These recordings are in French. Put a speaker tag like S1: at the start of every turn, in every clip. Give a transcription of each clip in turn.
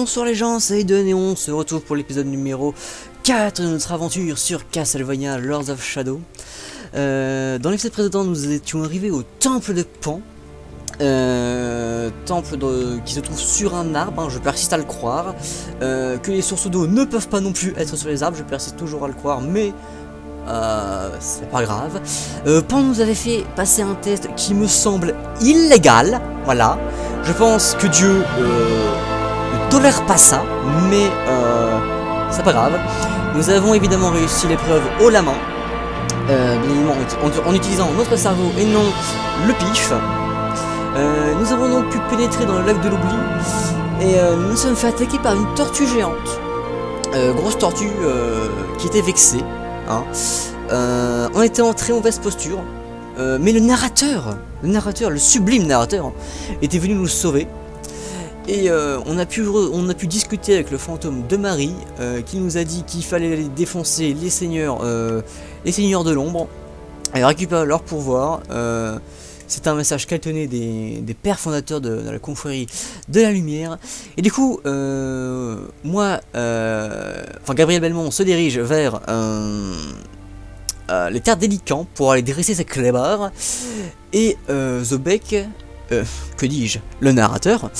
S1: Bonsoir les gens, c'est Eden et on se retrouve pour l'épisode numéro 4 de notre aventure sur Castlevania Lords of Shadow. Dans l'épisode précédent, nous étions arrivés au temple de Pan, qui se trouve sur un arbre, hein, je persiste à le croire, que les sources d'eau ne peuvent pas non plus être sur les arbres, je persiste toujours à le croire, mais c'est pas grave. Pan nous avait fait passer un test qui me semble illégal, voilà. Je pense que Dieu ne tolère pas ça, mais c'est pas grave. Nous avons évidemment réussi l'épreuve haut la main, bien évidemment en utilisant notre cerveau et non le pif. Nous avons donc pu pénétrer dans le lac de l'oubli et nous nous sommes fait attaquer par une tortue géante. Grosse tortue qui était vexée. Hein. On était en très mauvaise posture, mais le narrateur, le sublime narrateur, était venu nous sauver. Et on a pu discuter avec le fantôme de Marie, qui nous a dit qu'il fallait aller défoncer les seigneurs de l'ombre et récupérer leur pouvoir. C'est un message qu'elle tenait des pères fondateurs de la confrérie de la lumière. Et du coup, Gabriel Belmont se dirige vers les terres d'Hélican pour aller dresser ses clébards. Et Zobek, que dis-je, le narrateur,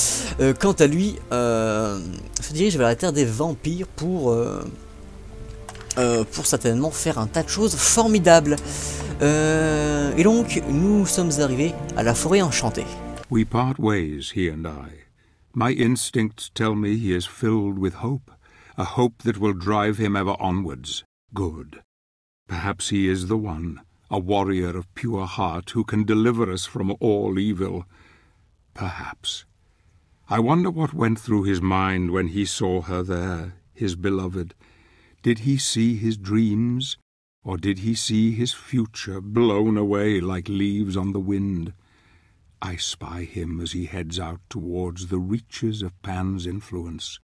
S1: quant à lui, se dirige vers la terre des vampires pour certainement faire un tas de choses formidables. Et donc, nous sommes arrivés à la forêt enchantée.
S2: We part ways, he and I. My instincts tell me he is filled with hope, a hope that will drive him ever onwards. Good. Perhaps he is the one, a warrior of pure heart who can deliver us from all evil. Perhaps. I wonder what went through his mind when he saw her there, his beloved. Did he see his dreams? Or did he see his future blown away like leaves on the wind? I spy him as he heads out towards the reaches of Pan's influence.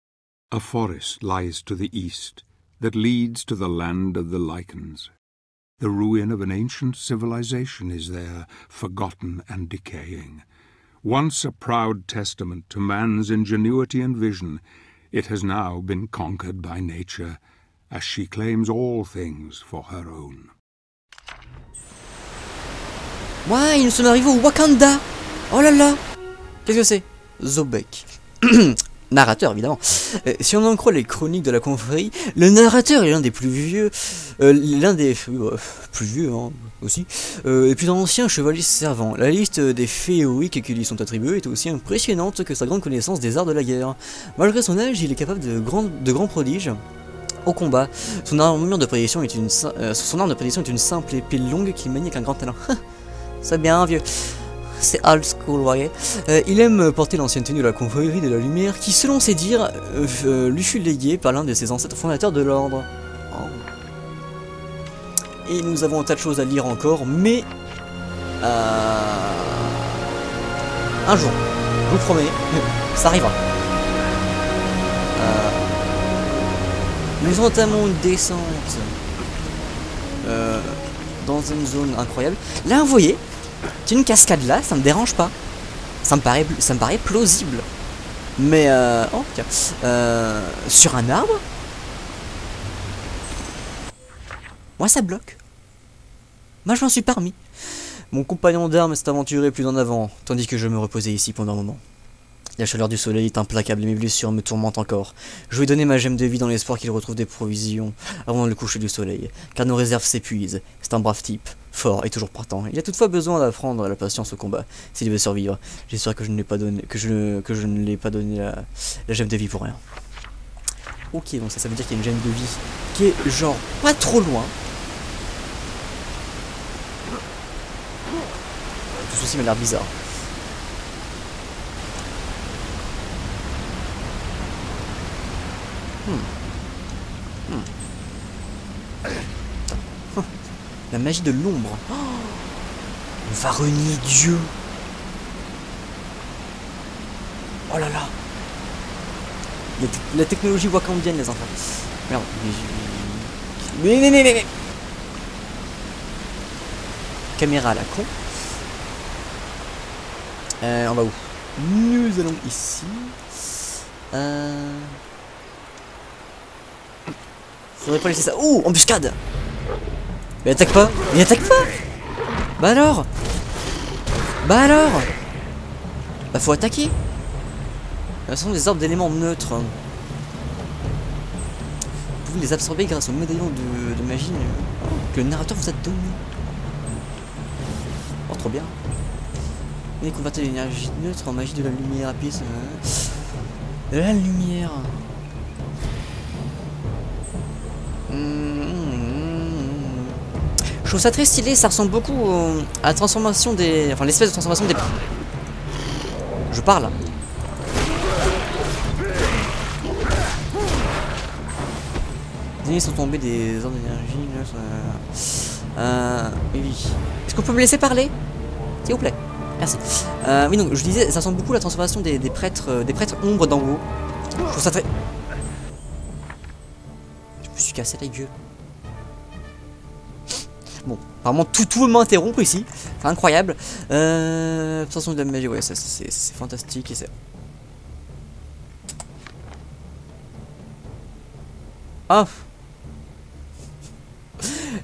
S2: A forest lies to the east that leads to the land of the lichens. The ruin of an ancient civilization is there, forgotten and decaying. Once a proud testament to man's ingenuity and vision, it has now been conquered by nature, as she claims all things for her own.
S1: Ouais, nous sommes arrivés au Wakanda. Oh là là. Qu'est-ce que c'est? Zobek. Narrateur, évidemment. Si on en croit les chroniques de la confrérie, le narrateur est l'un des plus vieux, plus vieux hein, aussi, et plus ancien chevalier servant. La liste des faits héroïques qui lui sont attribués est aussi impressionnante que sa grande connaissance des arts de la guerre. Malgré son âge, il est capable de grands prodiges au combat. Son arme de prédiction est une simple épée longue qu'il manie avec un grand talent. C'est bien vieux. C'est old school, vous voyez. Il aime porter l'ancienne tenue de la confrérie de la lumière qui, selon ses dires, lui fut léguée par l'un de ses ancêtres fondateurs de l'ordre. Oh. Et nous avons un tas de choses à lire encore, mais un jour, je vous promets, ça arrivera. Nous entamons une descente dans une zone incroyable. Là, vous voyez, c'est une cascade là, ça me dérange pas. Ça me paraît plausible. Mais oh tiens, sur un arbre, moi ça bloque. Moi je m'en suis parmi. Mon compagnon d'armes s'est aventuré plus en avant, tandis que je me reposais ici pendant un moment. La chaleur du soleil est implacable et mes blessures me tourmentent encore. Je lui ai donné ma gemme de vie dans l'espoir qu'il retrouve des provisions avant le coucher du soleil, car nos réserves s'épuisent. C'est un brave type, fort et toujours partant. Il a toutefois besoin d'apprendre la patience au combat s'il veut survivre. J'espère que je ne l'ai pas donné, la gemme de vie pour rien. Ok, donc ça veut dire qu'il y a une gemme de vie qui est genre pas trop loin. Tout ceci m'a l'air bizarre. La magie de l'ombre. Oh, on va renier Dieu. Oh là là. La technologie wakandienne, les enfants. Merde. Mais. Caméra à la con. On va où? Nous allons ici. Faudrait pas laisser ça. Ouh, embuscade. Mais attaque pas. Mais attaque pas. Bah alors. Bah alors. Bah faut attaquer. Ce sont des orbes d'éléments neutres. Vous pouvez les absorber grâce au médaillon de magie que le narrateur vous a donné. Oh, trop bien. Et convertir l'énergie neutre en magie de la lumière. Appuyez sur la lumière. Je trouve ça très stylé. Ça ressemble beaucoup à la transformation des. Enfin, l'espèce de transformation des. Je parle. Les ennemis sont tombés des orbes d'énergie. Oui. Est-ce qu'on peut me laisser parler, s'il vous plaît? Merci. Oui, donc je disais, ça ressemble beaucoup à la transformation des prêtres ombres d'en haut. Je trouve ça très. Je me suis cassé la gueule. Bon, apparemment tout m'interrompt ici. C'est incroyable. Absorption de la magie, ouais, c'est fantastique et c'est. Ah.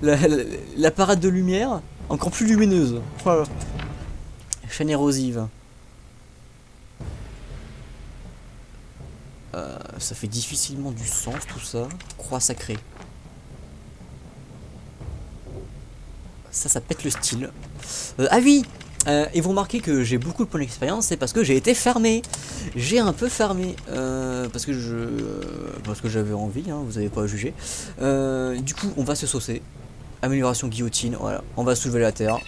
S1: La parade de lumière, encore plus lumineuse. Voilà. Chaîne érosive. Ça fait difficilement du sens tout ça. Croix sacrée. Ça pète le style. Ah oui. Et vous remarquez que j'ai beaucoup de points d'expérience, c'est parce que j'ai été farmé. J'ai un peu farmé. Parce que j'avais envie, hein, vous n'avez pas à juger. Du coup, on va se saucer. Amélioration guillotine, voilà. On va soulever la terre.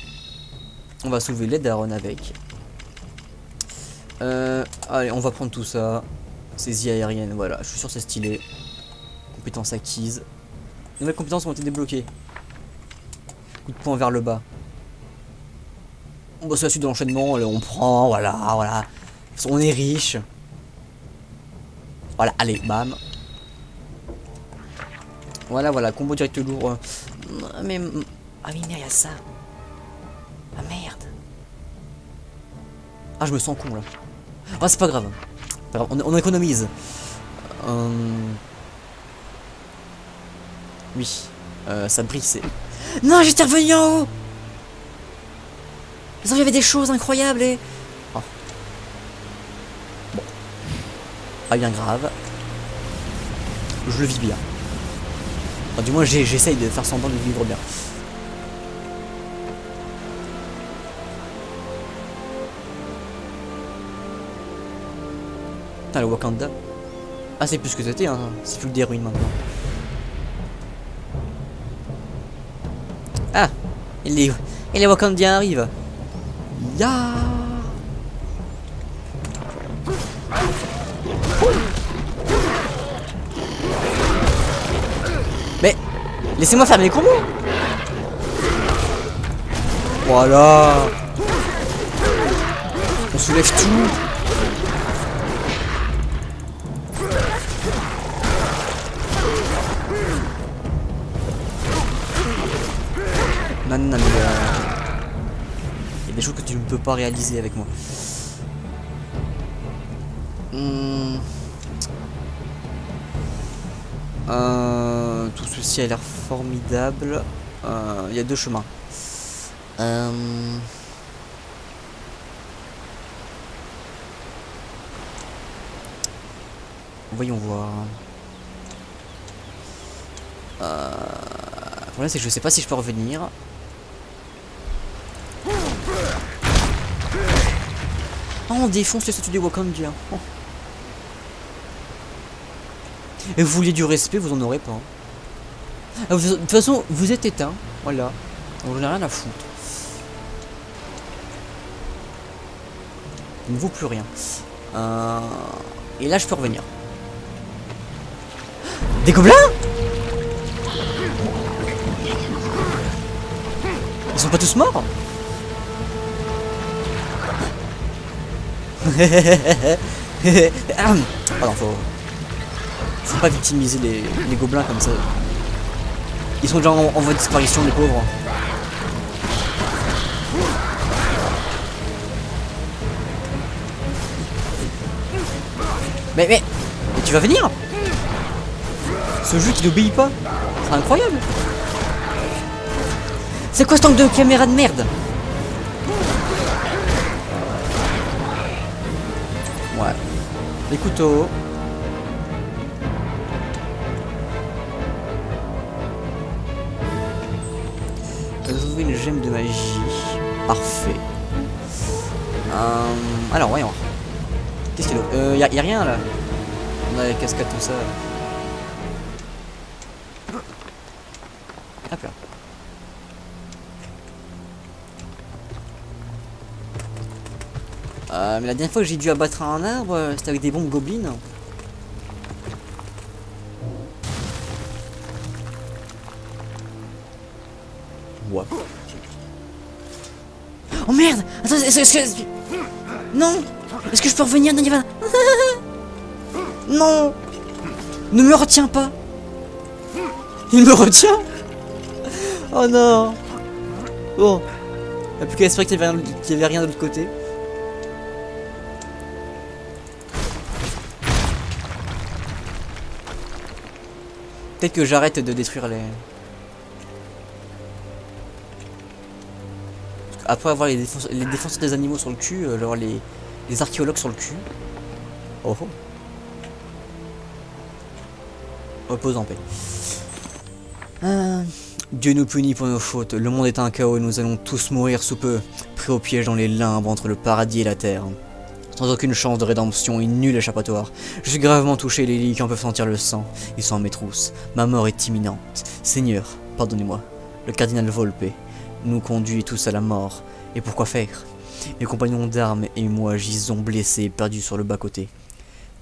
S1: On va soulever l'aide d'Aaron avec. Allez, on va prendre tout ça. Saisie aérienne, voilà. Je suis sûr que c'est stylé. Compétences acquises. Nouvelles compétences ont été débloquées. Coup de poing vers le bas. On va sur la suite de l'enchaînement. On prend, voilà. On est riche. Voilà, allez, bam. Voilà, combo direct lourd. Mais. Ah oui, merde, il y a ça. Ah merde. Ah, je me sens con là. Ah, c'est pas grave. On économise. Oui. Ça brille, c'est. Non, j'étais revenu en haut. Il y avait des choses incroyables et. Oh. Bon. Pas bien grave. Je le vis bien. Enfin, du moins, j'essaye de faire semblant de vivre bien. Putain, le Wakanda. Ah, c'est plus ce que c'était, hein. C'est plus que des ruines maintenant. Ah, et les Wakandiens arrivent. Ya. Mais laissez-moi faire mes combos. Voilà. On soulève tout. Non, mais il y a des choses que tu ne peux pas réaliser avec moi. Tout ceci a l'air formidable. Il y a deux chemins. Voyons voir. Le problème c'est que je sais pas si je peux revenir. Oh, on défonce les statues des Wakandiens. Oh. Et vous vouliez du respect, vous en aurez pas. De toute façon, vous êtes éteint. Voilà. Donc j'en ai rien à foutre. Il ne vaut plus rien. Et là, je peux revenir. Des gobelins? Ils sont pas tous morts? Alors faut pas victimiser les gobelins comme ça. Ils sont déjà en voie de disparition, les pauvres. Mais tu vas venir? Ce jeu qui n'obéit pas. C'est incroyable. C'est quoi ce tank de caméra de merde? Ouais. Les couteaux. Trouver une gemme de magie. Parfait. Alors, voyons. Qu'est-ce qu'il y a d'autre? Y a rien là. On a les cascades, tout ça. Hop là. Mais la dernière fois que j'ai dû abattre un arbre, c'était avec des bombes gobelins. Ouais. Oh merde! Attends, est-ce que... Non! Est-ce que je peux revenir, Naniva? Non! Ne me retiens pas! Il me retient? Oh non! Bon. Il n'y a plus qu'à espérer qu'il n'y avait rien de l'autre côté. Peut-être que j'arrête de détruire les... Après avoir les défenseurs des animaux sur le cul, alors les archéologues sur le cul. Oh oh. Repose en paix. Dieu nous punit pour nos fautes. Le monde est un chaos et nous allons tous mourir sous peu, pris au piège dans les limbes entre le paradis et la terre. Sans aucune chance de rédemption et nul échappatoire. Je suis gravement touché, les lits qui en peuvent sentir le sang. Ils sont à mes trousses. Ma mort est imminente. Seigneur, pardonnez-moi. Le cardinal Volpe nous conduit tous à la mort. Et pourquoi faire? Mes compagnons d'armes et moi gisons blessés, perdus sur le bas-côté.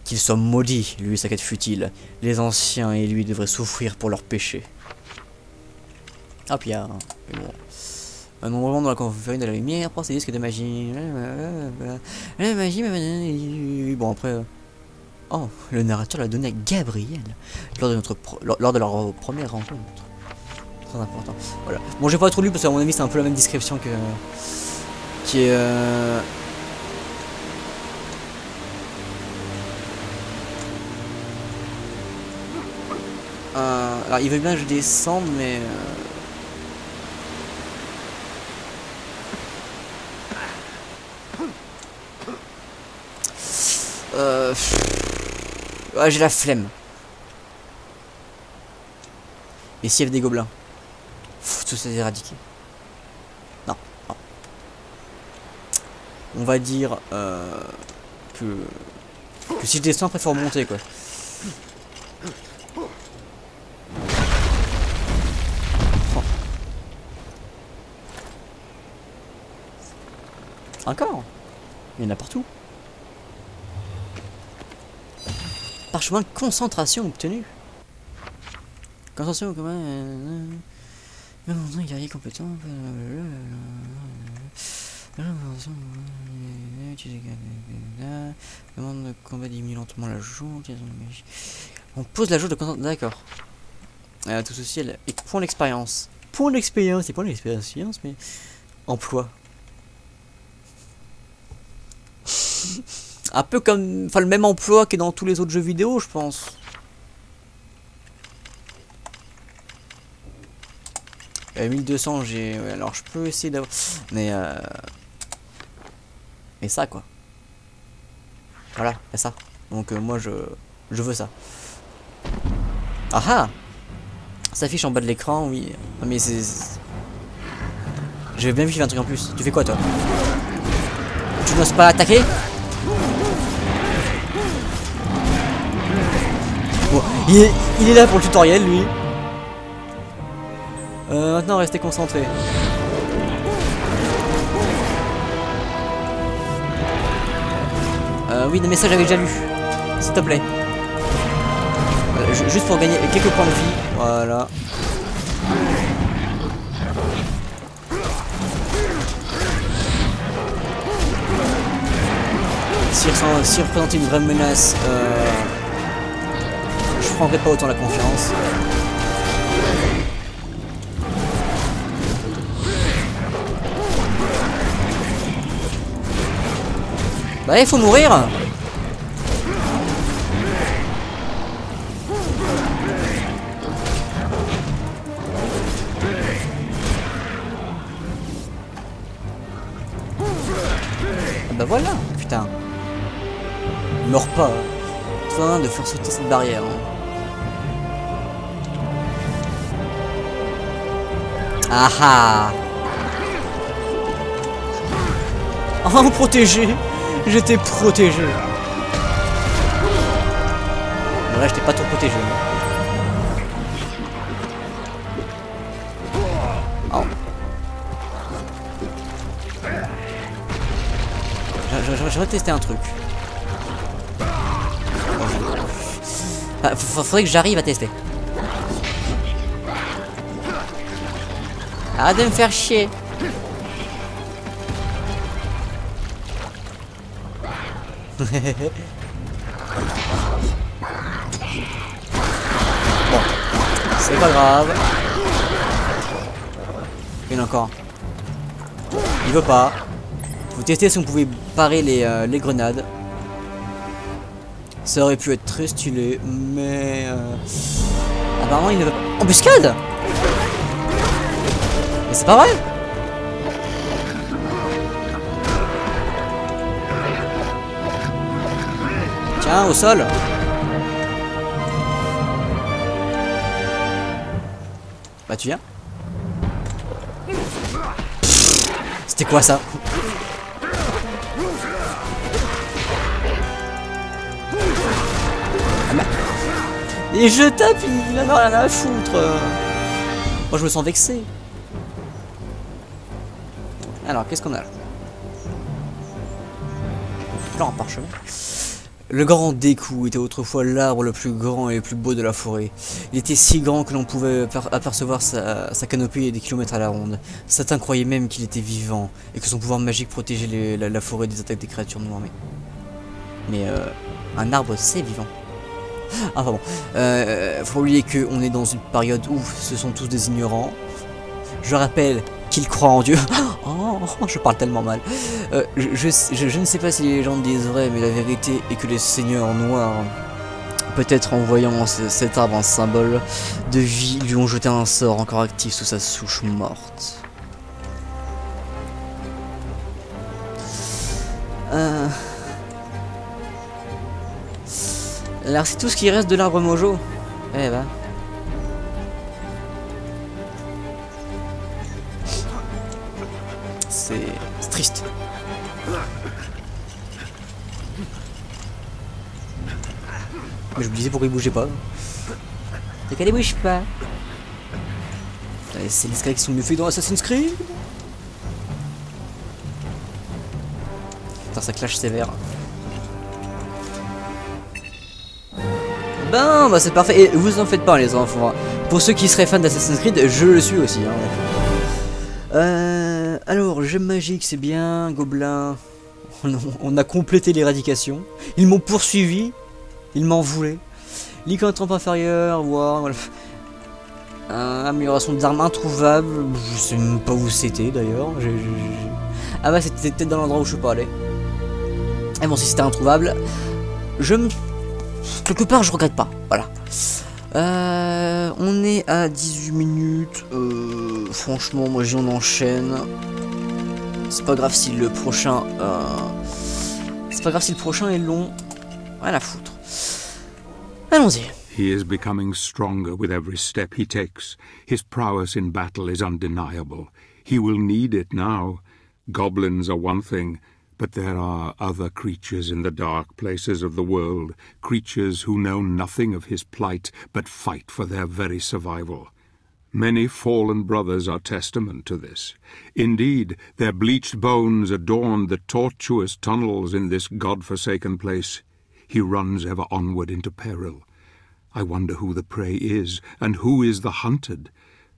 S1: Qu'il soit maudit, lui et sa quête futile. Les anciens et lui devraient souffrir pour leurs péchés. Ah, puis il y a un... Un moment dans la conférence de la lumière, prend ses disques de magie. La magie... Bon, après... Oh, le narrateur l'a donné à Gabriel lors de leur première rencontre. Très important. Voilà. Bon, j'ai pas trop lu parce qu'à mon avis c'est un peu la même description que... Qui est... Alors il veut bien que je descende mais... Ouais, j'ai la flemme. Et s'il y avait des gobelins? Faut tout ça éradiquer. Non, non. On va dire que si je descends après faut remonter quoi. Oh. Encore? Il y en a partout. Parchemin de concentration obtenu. Concentration comment guerrier compétent. Demande de combat diminue lentement la jauge. On pose la jauge de concentration. D'accord. Tout ceci et point d'expérience. Point d'expérience, c'est pas l'expérience mais emploi. Un peu comme, enfin le même emploi que dans tous les autres jeux vidéo, je pense. À 1200, j'ai, ouais, alors je peux essayer d'avoir, mais ça quoi. Voilà, c'est ça. Donc moi je veux ça. Ah ah, ça affiche en bas de l'écran, oui. Mais c'est, j'ai bien vu qu'il y avait un truc en plus. Tu fais quoi toi? Tu n'oses pas attaquer? Bon, il est là pour le tutoriel lui. Maintenant restez concentrés. Oui, mais ça j'avais déjà lu. S'il te plaît. Juste pour gagner quelques points de vie. Voilà. S'il représentait une vraie menace, je prendrais pas autant la confiance. Bah il faut mourir. bah voilà, putain. Meurs pas. Hein. Toi, de faire sauter cette barrière. Hein. Ah ah. Oh, protégé. J'étais protégé. Bon, là, j'étais pas trop protégé. Oh. J'aimerais tester un truc. Faudrait que j'arrive à tester. Arrête de me faire chier. Bon, c'est pas grave. Il y en a encore. Il veut pas. Vous testez si on pouvait parer les grenades. Ça aurait pu être très stylé, mais apparemment il ne veut pas. Embuscade! Mais c'est pas vrai! Tiens, au sol! Bah tu viens? C'était quoi ça? Et je tape, il en a rien à foutre. Moi je me sens vexé. Alors qu'est-ce qu'on a là? Là en parchemin. Le grand Deku était autrefois l'arbre le plus grand et le plus beau de la forêt. Il était si grand que l'on pouvait apercevoir sa canopée des kilomètres à la ronde. Certains croyaient même qu'il était vivant et que son pouvoir magique protégeait la forêt des attaques des créatures noires. Mais un arbre c'est vivant. Ah pardon, faut oublier qu'on est dans une période où ce sont tous des ignorants. Je rappelle qu'ils croient en Dieu. Oh, je parle tellement mal. Je ne sais pas si les gens disent vrai, mais la vérité est que les seigneurs noirs, peut-être en voyant cet arbre un symbole de vie, lui ont jeté un sort encore actif sous sa souche morte. Alors c'est tout ce qui reste de l'arbre mojo. Eh ben. C'est triste. Mais je me disais pourquoi il bougeait pas. C'est qu'elle bouge pas. C'est les escaliers qui sont mieux faits dans Assassin's Creed. Putain, ça clash sévère. Ben, bah c'est parfait. Et vous en faites pas les enfants. Pour ceux qui seraient fans d'Assassin's Creed, je le suis aussi. Hein, alors, gemme magique, c'est bien. Gobelin. On a complété l'éradication. Ils m'ont poursuivi. Ils m'en voulaient. Lycanthrope inférieur. Voilà. Amélioration d'armes introuvable. Je sais même pas où c'était d'ailleurs. Ah bah c'était peut-être dans l'endroit où je suis pas allé. Et bon, si c'était introuvable, quelque part je regrette pas, voilà. On est à 18 minutes. Franchement, moi on enchaîne. C'est pas grave si le prochain est long. Rien à foutre. Allons-y.
S2: He is becoming stronger with every step he takes. His prowess in battle is undeniable. He will need it now. Goblins are one thing, but there are other creatures in the dark places of the world, creatures who know nothing of his plight, but fight for their very survival. Many fallen brothers are testament to this. Indeed, their bleached bones adorn the tortuous tunnels in this god-forsaken place. He runs ever onward into peril. I wonder who the prey is, and who is the hunted.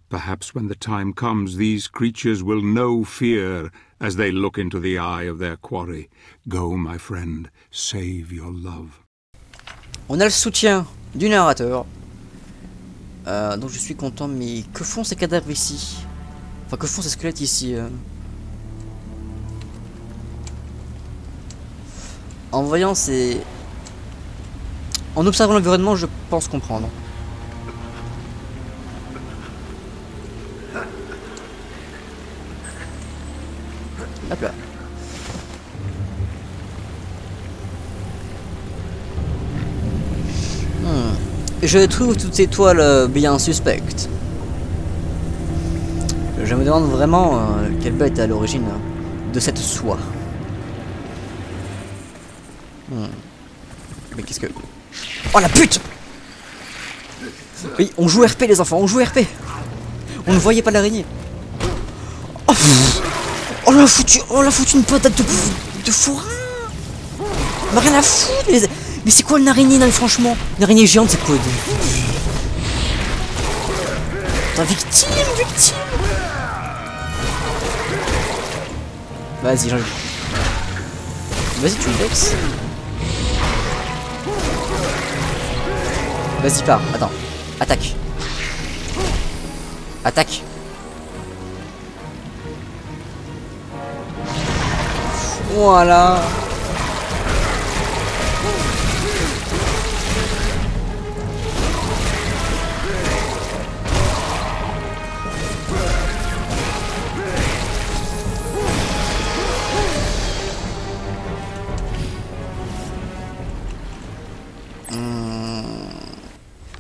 S2: Perhaps when the time comes, these creatures will know fear as they look into the eye of their quarry. Go, my friend, save your love.
S1: On a le soutien du narrateur. Donc je suis content, mais que font ces cadavres ici? Enfin, que font ces squelettes ici? En voyant ces... En observant l'environnement, je pense comprendre. Hop là. Je trouve toutes ces toiles bien suspectes. Je me demande vraiment quelle bête est à l'origine de cette soie. Mais qu'est-ce que... Oh la pute! Oui, on joue RP les enfants, on joue RP. On ne voyait pas l'araignée. Oh, on l'a foutu une patate de fourrin. On a rien à foutre. Mais c'est quoi une araignée? Non mais franchement, une araignée géante c'est quoi? Attends, victime. Vas-y, vas-y, tu me vexes. Vas-y, pars. Attends. Attaque. Attaque. Voilà.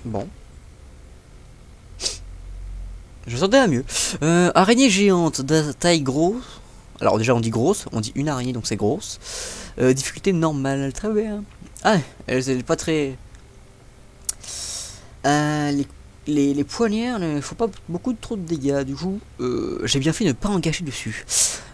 S1: Bon. Je m'attendais à mieux. Araignée géante de taille grosse. Alors déjà on dit grosse, on dit une araignée donc c'est grosse. Difficulté normale, très bien. Ah, elle est pas très... les poignards ne font pas trop de dégâts, du coup j'ai bien fait de ne pas engager dessus.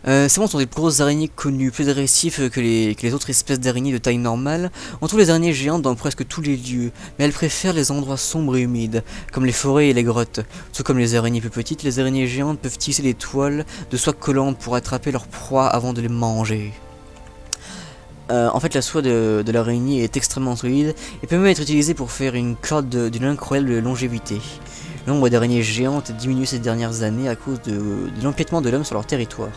S1: Ces monstres sont des grosses araignées connues, plus agressives que les autres espèces d'araignées de taille normale. On trouve les araignées géantes dans presque tous les lieux, mais elles préfèrent les endroits sombres et humides, comme les forêts et les grottes. Tout comme les araignées plus petites, les araignées géantes peuvent tisser des toiles de soie collante pour attraper leurs proies avant de les manger. En fait, la soie de l'araignée est extrêmement solide et peut même être utilisée pour faire une corde d'une incroyable longévité. Le nombre d'araignées géantes a diminué ces dernières années à cause de l'empiètement de l'homme sur leur territoire.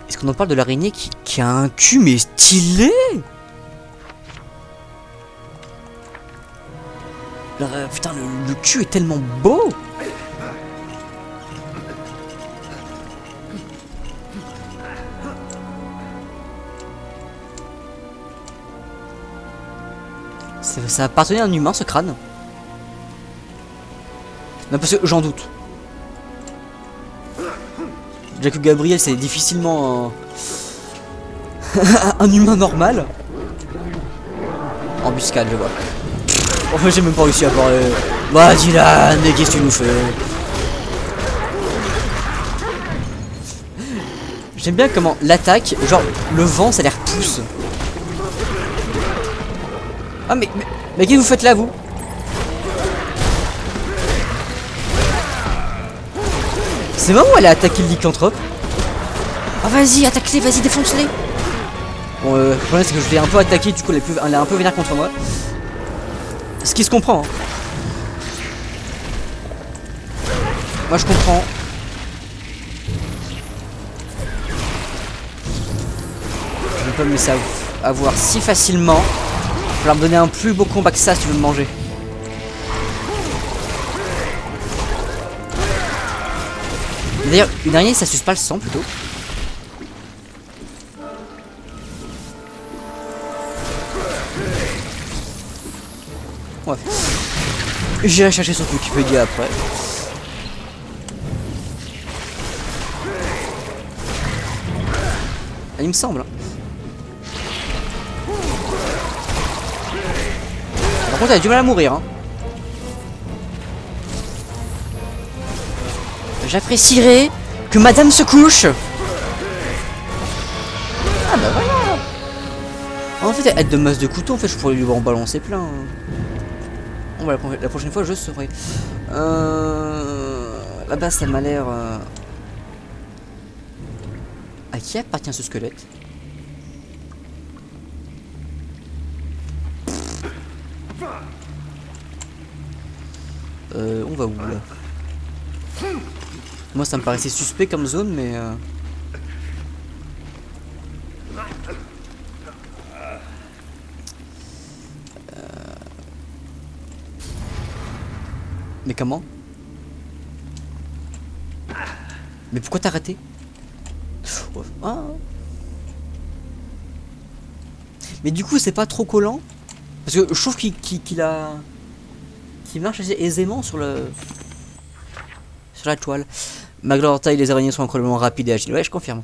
S1: Est-ce qu'on en parle de l'araignée qui a un cul mais stylé? Putain, le cul est tellement beau! Ça appartenait à un humain, ce crâne. Non, parce que j'en doute. Jacob Gabriel, c'est difficilement un humain normal. Embuscade, je vois. Enfin, j'ai même pas réussi à parler. Bah, Dylan, mais qu'est-ce que tu nous fais? J'aime bien comment l'attaque, genre, le vent, ça les repousse. Ah mais qu'est-ce que vous faites là, vous? C'est marrant où elle a attaqué le lycanthrope. Ah vas-y, attaque-les, vas-y, défonce-les. Bon, le problème c'est que je l'ai un peu attaqué, du coup elle est un peu vénère contre moi. Ce qui se comprend, hein. Moi je comprends. Je ne peux pas me laisser avoir si facilement. Je vais me donner un plus beau combat que ça si tu veux me manger. D'ailleurs, une araignée ça suce pas le sang plutôt. Ouais. J'irai chercher sur Wikipédia après. Il me semble. Hein. Par contre, elle a du mal à mourir. Hein. J'apprécierais que madame se couche. Ah bah voilà. En fait, elle de masse de couteau, en fait, je pourrais lui en balancer plein. Bon, bah, la prochaine fois, je saurai. Là-bas, ça m'a l'air... À qui appartient ce squelette? On va où là? Moi ça me paraissait suspect comme zone mais mais comment? Mais pourquoi t'as raté? Ah. Mais du coup c'est pas trop collant? Parce que je trouve qu'il a... qui marche assez aisément sur le... sur la toile. Malgré leur taille, les araignées sont incroyablement rapides et agiles. Ouais, je confirme.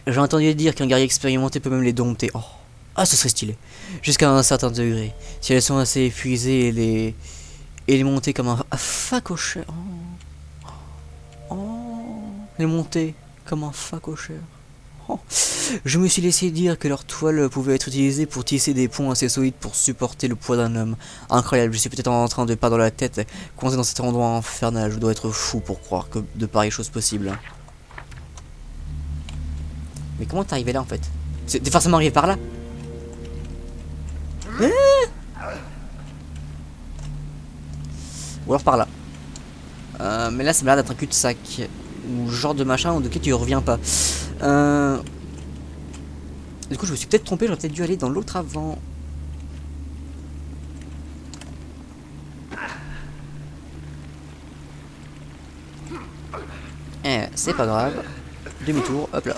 S1: J'ai entendu dire qu'un guerrier expérimenté peut même les dompter. Oh, ah, ce serait stylé. Jusqu'à un certain degré. Si elles sont assez épuisées et les monter comme un facochère. Les monter comme un facochère. Oh. Je me suis laissé dire que leur toile pouvait être utilisée pour tisser des ponts assez solides pour supporter le poids d'un homme. Incroyable, je suis peut-être en train de perdre la tête, coincé dans cet endroit infernal. Je dois être fou pour croire que de pareilles choses possibles. Mais comment t'es arrivé là en fait? T'es forcément arrivé par là? Ou alors par là. Mais là ça m'a l'air d'être un cul-de-sac. Ou genre de machin de qui tu reviens pas. Du coup je me suis peut-être trompé, j'aurais peut-être dû aller dans l'autre avant. C'est pas grave. Demi-tour, hop là.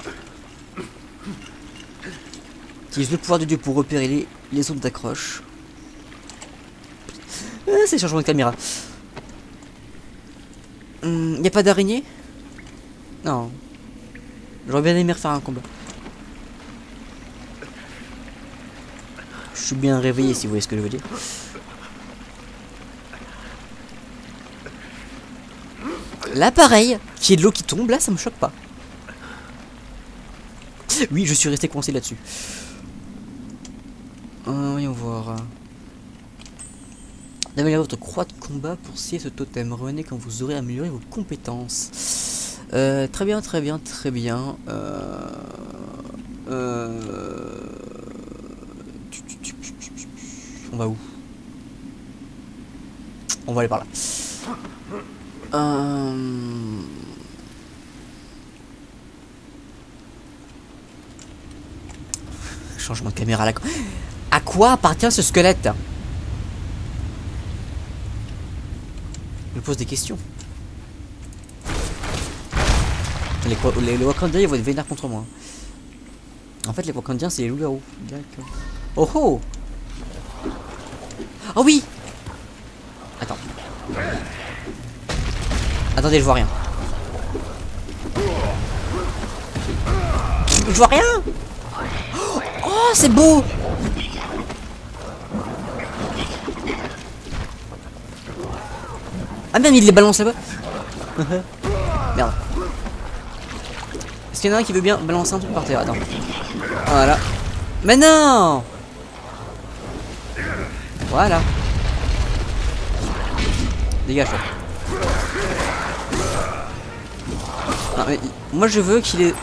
S1: Utilise le pouvoir de Dieu pour repérer les zones d'accroche. C'est changement de caméra. Y a pas d'araignée? Non. J'aurais bien aimé refaire un combat. Je suis bien réveillé si vous voyez ce que je veux dire. Là pareil, qu'il y ait de l'eau qui tombe, là ça me choque pas. Oui, je suis resté coincé là-dessus. Voyons voir. Améliorez votre croix de combat pour scier ce totem. Revenez quand vous aurez amélioré vos compétences. Très bien, très bien, très bien. On va où? On va aller par là. Changement de caméra là. À quoi appartient ce squelette? Je me pose des questions. Les Wakandiens ils vont être vénères contre moi. En fait les Wakandiens c'est les loups-garous. D'accord. Oh oh. Oh oui. Attends. Attendez, je vois rien. Je vois rien. Oh, c'est beau. Ah merde, il les balance là-bas. Merde. Est-ce qu'il y en a un qui veut bien balancer un truc par terre? Attends. Voilà. Mais non. Voilà. Dégage toi. Non mais moi je veux qu'il ait...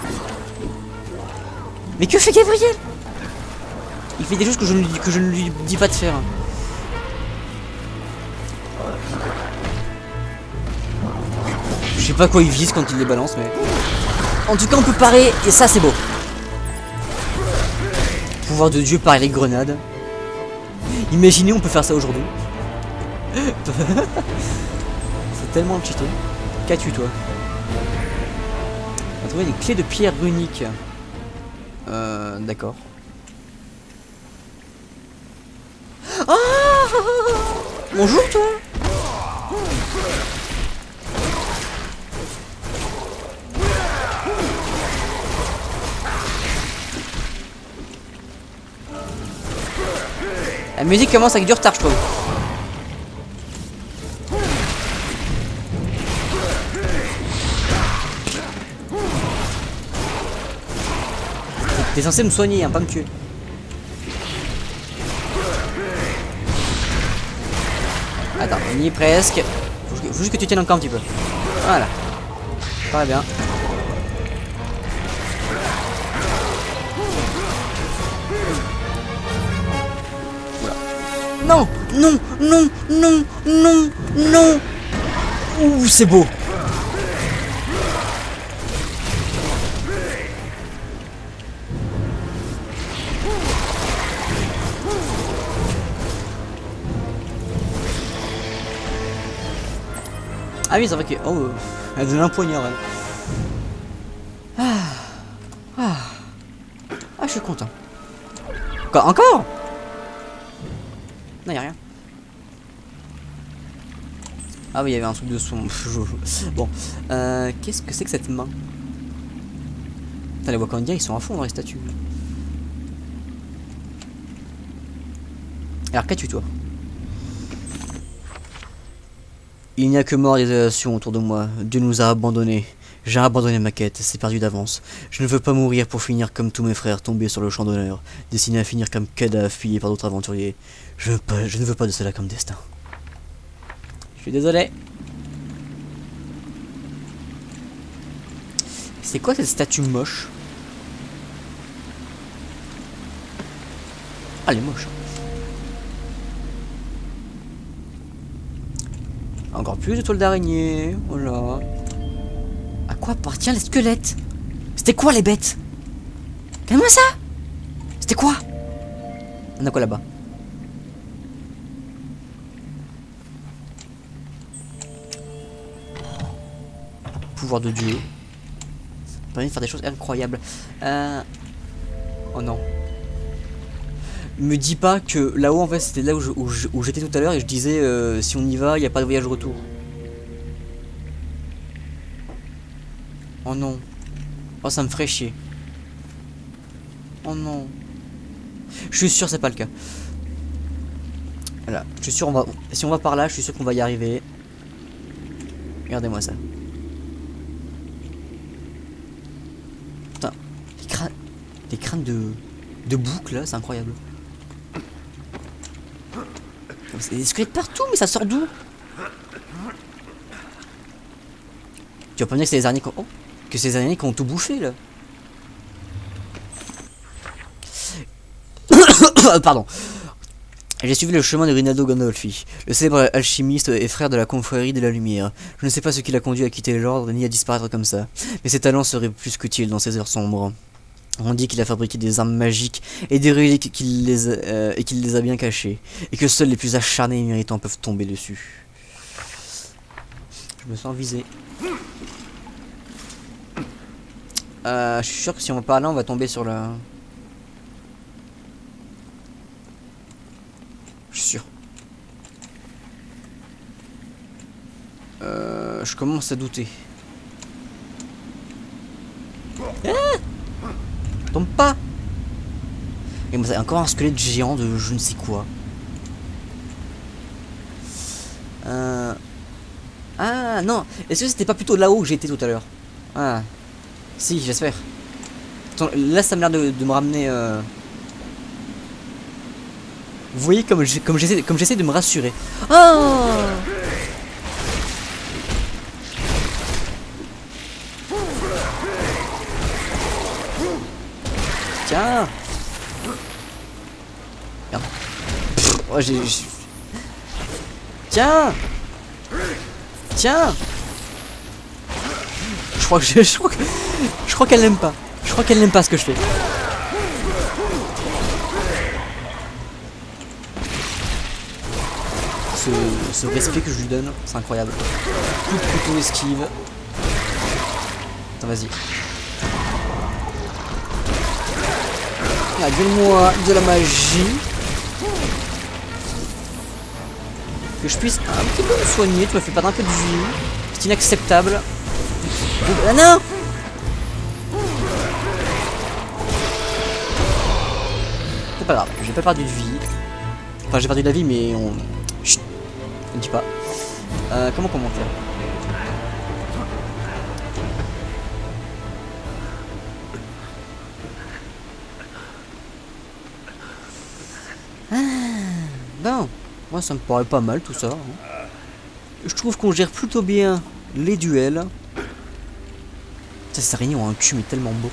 S1: Mais que fait Gabriel? Il fait des choses que je ne lui dis pas de faire. Je sais pas quoi il vise quand il les balance mais... En tout cas on peut parer et ça c'est beau. Pouvoir de Dieu parer les grenades. Imaginez on peut faire ça aujourd'hui. C'est tellement cheaté. Qu'as-tu toi? On va trouver des clés de pierre runiques. D'accord. Ah, bonjour toi. La musique commence avec du retard je trouve. T'es censé me soigner, hein, pas me tuer. Attends, on y est presque. Faut juste que tu tiennes encore un petit peu. Voilà. Très bien. Oula. Non, non, non, non, non, non. Ouh, c'est beau. Ah oui, c'est vrai que... Oh, elle donne un poignard, elle. Ah, je suis content. Quoi, encore? Non, y'a rien. Ah oui, il y avait un truc de son. Bon, qu'est-ce que c'est que cette main? Putain, les Wakandiens, ils sont à fond dans les statues. Alors, qu'as-tu, toi? Il n'y a que mort et désolation autour de moi. Dieu nous a abandonnés. J'ai abandonné ma quête, c'est perdu d'avance. Je ne veux pas mourir pour finir comme tous mes frères tombés sur le champ d'honneur, destinés à finir comme cadavres fuyés par d'autres aventuriers. Je ne veux pas de cela comme destin. Je suis désolé. C'est quoi cette statue moche? Ah, elle est moche. Encore plus de toiles d'araignée. Voilà. À quoi appartient les squelettes? C'était quoi les bêtes? Calme-moi ça. C'était quoi? On a quoi là-bas? Pouvoir de Dieu. Ça permet de faire des choses incroyables. Oh non. Me dis pas que là-haut en fait c'était là où j'étais tout à l'heure et je disais si on y va, il n'y a pas de voyage retour. Oh non. Oh ça me ferait chier. Oh non. Je suis sûr c'est pas le cas. Voilà. Je suis sûr si on va par là, je suis sûr qu'on va y arriver. Regardez-moi ça. Putain. Les crânes de boucle là, c'est incroyable. C'est des squelettes partout, mais ça sort d'où? Tu vas pas me dire que c'est les araignées qui ont... Oh, que c'est les araignées qui ont tout bouffé là. Pardon. J'ai suivi le chemin de Rinaldo Gandolfi, le célèbre alchimiste et frère de la confrérie de la lumière. Je ne sais pas ce qui l'a conduit à quitter l'ordre ni à disparaître comme ça, mais ses talents seraient plus qu'utiles dans ces heures sombres. On dit qu'il a fabriqué des armes magiques et des reliques qu'il les a bien cachées, et que seuls les plus acharnés et méritants peuvent tomber dessus. Je me sens visé. Je suis sûr que si on va par là, on va tomber sur la... Je suis sûr. Je commence à douter. Ah! Tombe pas. Et moi, c'est encore un squelette géant de je ne sais quoi. Ah non. Est-ce que c'était pas plutôt là-haut que j'étais tout à l'heure? Ah. Si, j'espère. Là, ça m'a l'air de me ramener... Vous voyez comme j'essaie de me rassurer. Oh! Tiens. Merde. Oh, Tiens. Tiens. Je crois qu'elle n'aime pas. Je crois qu'elle n'aime pas ce que je fais. Ce respect que je lui donne, c'est incroyable. Coup de couteau esquive. Attends, vas-y. Donne-moi de la magie. Que je puisse un petit peu me soigner. Tu m'as fait perdre un peu de vie. C'est inacceptable. Ah non! C'est pas grave, j'ai pas perdu de vie. Enfin, j'ai perdu de la vie, mais on... Chut, ne dis pas. Comment faire? Non, moi ça me paraît pas mal tout ça. Hein. Je trouve qu'on gère plutôt bien les duels. Ces araignées ont un cul mais tellement beau.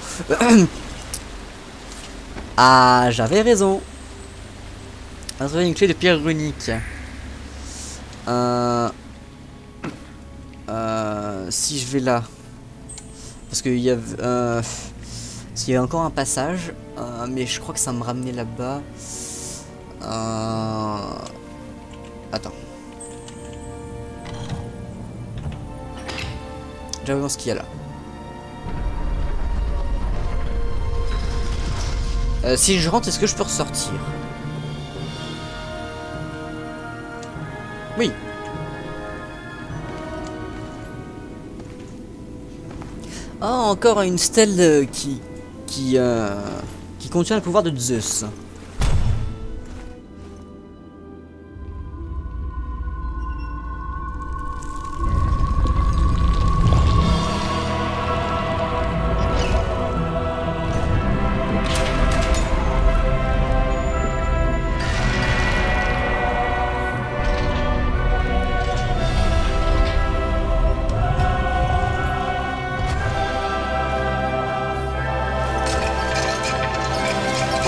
S1: Ah, j'avais raison. On a trouvé une clé de pierre runique. Si je vais là, parce qu'il y avait, s'il y a encore un passage, mais je crois que ça me ramenait là-bas. Attends. J'avais voir ce qu'il y a là. Si je rentre, est-ce que je peux ressortir? Oui. Ah, encore une stèle qui contient le pouvoir de Zeus.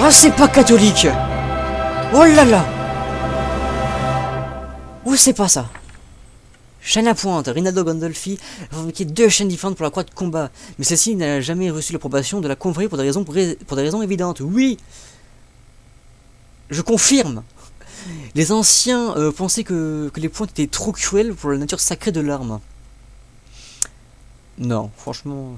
S1: Oh, c'est pas catholique. Oh là là. Oh, c'est pas ça. Chaîne à pointe, Rinaldo Gandolfi a fabriqué 2 chaînes différentes pour la croix de combat, mais celle-ci n'a jamais reçu l'approbation de la confrérie pour des raisons évidentes. Oui, je confirme. Les anciens pensaient que les pointes étaient trop cruelles pour la nature sacrée de l'arme. Non, franchement...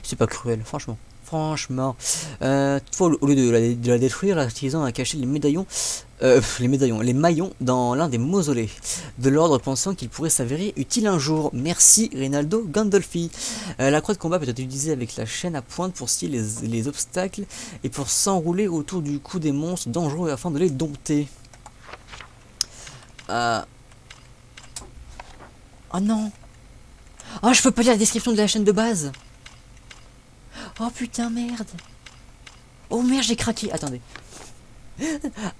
S1: c'est pas cruel, franchement. Franchement. Toutefois, au lieu de la détruire, l'artisan a caché les maillons dans l'un des mausolées de l'ordre, pensant qu'il pourrait s'avérer utile un jour. Merci Rinaldo Gandolfi. La croix de combat peut être utilisée avec la chaîne à pointe pour scier les obstacles et pour s'enrouler autour du cou des monstres dangereux afin de les dompter. Oh non. Oh, je peux pas lire la description de la chaîne de base. Oh putain, merde. Oh merde, j'ai craqué. Attendez.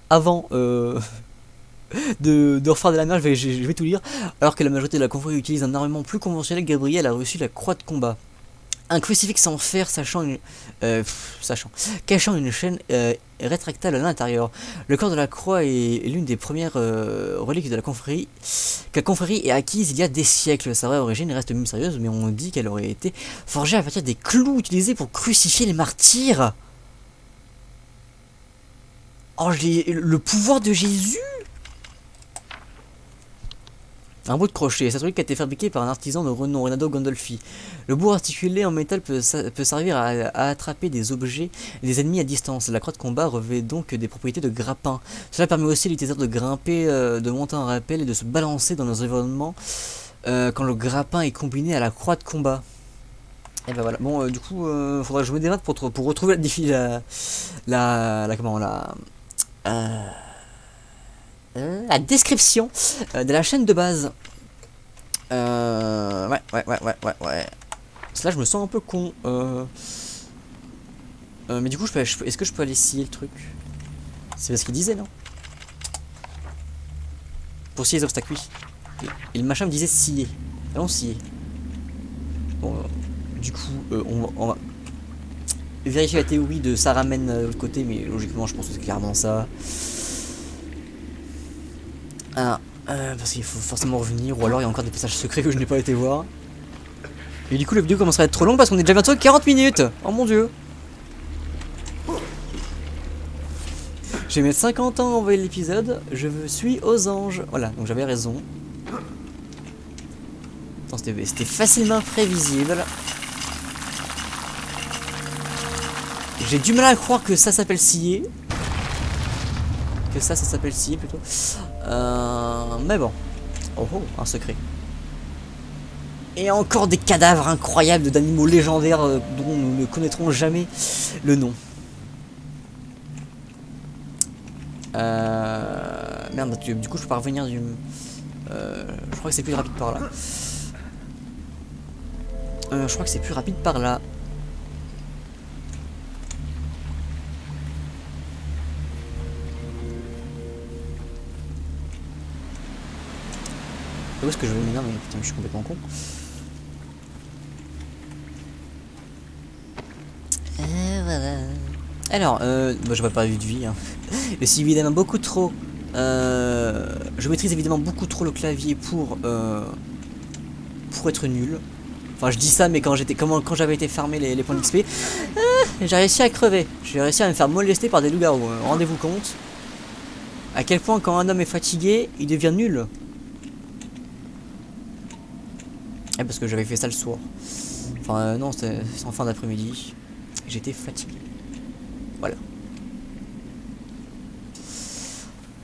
S1: Avant de refaire de la merde, je vais tout lire. Alors que la majorité de la confrérie utilise un armement plus conventionnel, Gabriel a reçu la croix de combat. Un crucifix en fer cachant une chaîne rétractable à l'intérieur. Le corps de la croix est l'une des premières reliques de la confrérie que la confrérie ait acquise il y a des siècles. Sa vraie origine reste mystérieuse, mais on dit qu'elle aurait été forgée à partir des clous utilisés pour crucifier les martyrs. Oh, le pouvoir de Jésus! Un bout de crochet, cette relique a été fabriquée par un artisan de renom, Rinaldo Gandolfi. Le bout articulé en métal peut servir à attraper des objets et des ennemis à distance. La croix de combat revêt donc des propriétés de grappin. Cela permet aussi à l'utilisateur de grimper, de monter en rappel et de se balancer dans nos environnements quand le grappin est combiné à la croix de combat. Et ben voilà. Bon, du coup, faudra jouer des maths pour retrouver la description de la chaîne de base. Ouais. Là, je me sens un peu con. Mais du coup, est-ce que je peux aller scier le truc? C'est ce qu'il disait, non? Pour scier les obstacles, oui. Et le machin me disait scier. Allons scier. Bon, du coup, on va vérifier la théorie de ça ramène de l'autre côté, mais logiquement, je pense que c'est clairement ça. Parce qu'il faut forcément revenir, ou alors il y a encore des passages secrets que je n'ai pas été voir. Et du coup la vidéo commencerait à être trop longue parce qu'on est déjà bientôt à 40 minutes. Oh mon dieu. Je vais mettre 50 ans à envoyer l'épisode. Je suis aux anges. Voilà, donc j'avais raison. C'était facilement prévisible. J'ai du mal à croire que ça s'appelle scier. Que ça s'appelle scier plutôt. Mais bon. Oh, un secret. Et encore des cadavres incroyables d'animaux légendaires dont nous ne connaîtrons jamais le nom. Merde, du coup je peux pas revenir du... je crois que c'est plus rapide par là. Je crois que c'est plus rapide par là. Où est-ce que je vais venir? Mais putain, je suis complètement con. Voilà. Alors, bah, j'aurais pas eu de vie. Hein. Je suis évidemment beaucoup trop. Je maîtrise évidemment beaucoup trop le clavier pour être nul. Enfin, je dis ça, mais quand j'avais été farmer les points d'XP, j'ai réussi à crever. J'ai réussi à me faire molester par des loups-garous. Rendez-vous compte à quel point quand un homme est fatigué, il devient nul. Parce que j'avais fait ça le soir. Enfin non, c'était en fin d'après-midi. J'étais fatigué. Voilà.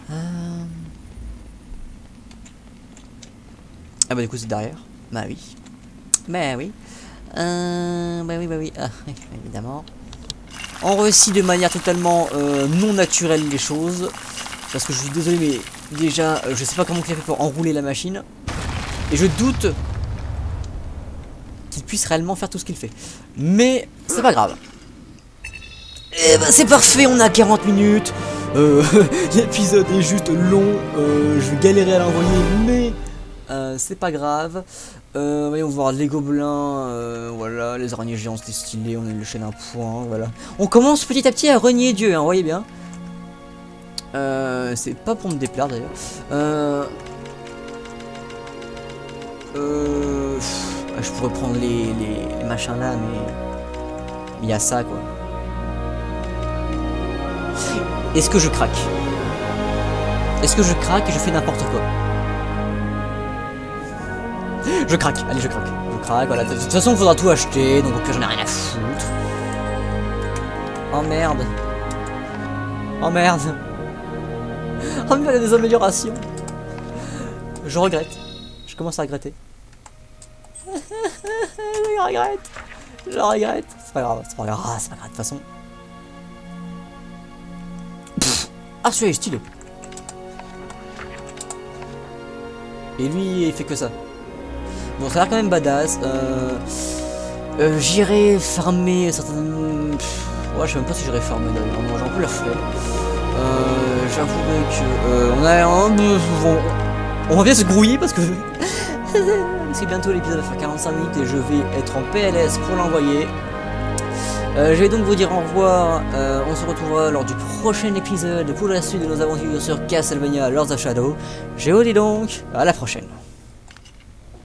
S1: Ah bah du coup c'est derrière. Bah oui. Bah oui. Bah oui. Ah, évidemment. On réussit de manière totalement non naturelle les choses. Parce que je suis désolé, mais déjà, je sais pas comment il a fait pour enrouler la machine. Et je doute qu'il puisse réellement faire tout ce qu'il fait. Mais c'est pas grave. Et bah c'est parfait, on a 40 minutes. L'épisode est juste long. Je vais galérer à l'envoyer, mais c'est pas grave. Voyons voir les gobelins. Voilà, les araignées géantes, c'était stylé. On a le chêne à point. Voilà. On commence petit à petit à renier Dieu, hein, vous voyez bien. C'est pas pour me déplaire d'ailleurs. Je pourrais prendre les machins là, mais il y a ça quoi. Est-ce que je craque? Est-ce que je craque et je fais n'importe quoi? Je craque, allez je craque. Je craque, voilà. De toute façon il faudra tout acheter, donc au pire j'en ai rien à foutre. Oh merde. Oh merde. Oh mais il y a des améliorations. Je regrette. Je commence à regretter. Je regrette. Je regrette. C'est pas grave, c'est pas grave. Ah, c'est pas grave de toute façon. Ah celui-là est stylé. Et lui il fait que ça. Bon ça a l'air quand même badass. J'irai farmer certaines... Ouais je sais même pas si j'irai farmer d'ailleurs. Moi j'ai un peu la flemme. J'avouerai que on va bien se grouiller parce que c'est bientôt l'épisode va faire 45 minutes et je vais être en PLS pour l'envoyer. Je vais donc vous dire au revoir. On se retrouvera lors du prochain épisode pour la suite de nos aventures sur Castlevania Lords of Shadow. Je vous dis donc à la prochaine.